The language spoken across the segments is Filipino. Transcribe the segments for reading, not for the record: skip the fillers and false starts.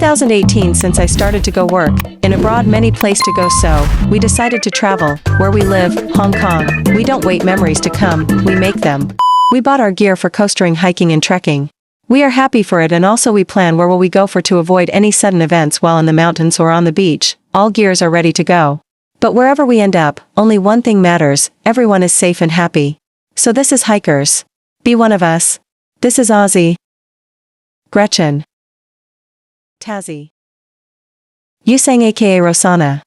2018 since I started to go work, in abroad many place to go so, we decided to travel, where we live, Hong Kong. We don't wait memories to come, we make them. We bought our gear for coastering, hiking and trekking. We are happy for it, and also we plan where will we go for to avoid any sudden events while in the mountains or on the beach. All gears are ready to go. But wherever we end up, only one thing matters, everyone is safe and happy. So this is Hikers. Be one of us. This is Ozzy, Gretchen, Tazzy, Yusang aka Rosana,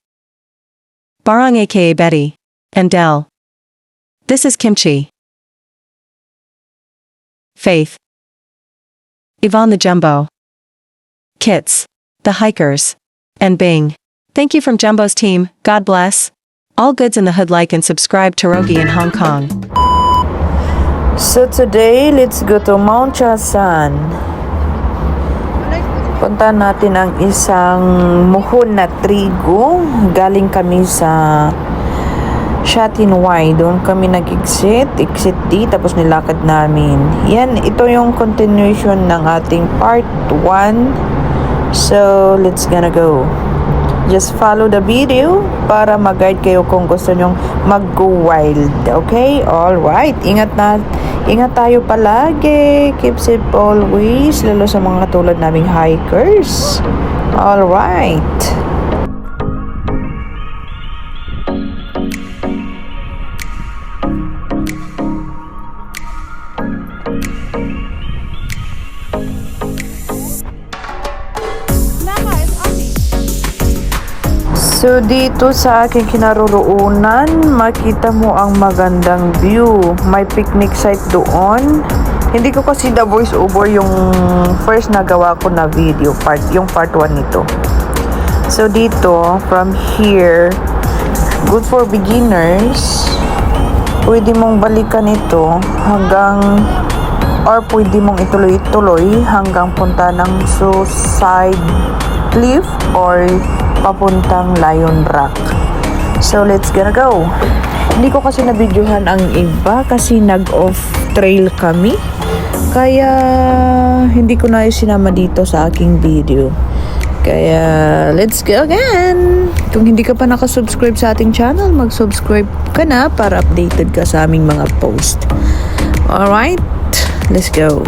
Barong aka Betty, and Del. This is Kimchi, Faith, Yvonne the Jumbo, Kits, the Hikers, and Bing. Thank you from Jumbo's team, God bless. All goods in the hood. Like and subscribe to Rogi in Hong Kong. So today, let's go to Mount Chasan. Punta natin ang isang muhon na trigo. Galing kami sa Shatinway. Doon kami exit D, tapos nilakad namin. Yan, ito yung continuation ng ating part 1. So, let's gonna go. Just follow the video para mag-guide kayo kung gusto nyong mag-go wild. Okay? Alright. Ingat tayo palagi. Keep safe always. Lalo sa mga katulad naming hikers. Alright. So dito sa aking kinaroroonan, makita mo ang magandang view. May picnic site doon. Hindi ko kasi the voice over yung first na gawa ko na video, yung part 1 nito. So dito, from here, good for beginners. Pwede mong balikan ito hanggang, or pwede mong ituloy-tuloy hanggang punta ng Suicide Cliff or papuntang Lion Rock. So let's gonna go. Hindi ko kasi nabidyohan ang iba kasi nag-off trail kami, kaya hindi ko na sinama dito sa aking video. Kaya let's go again. Kung hindi ka pa nakasubscribe sa ating channel, mag-subscribe ka na para updated ka sa aming mga post. Alright, let's go.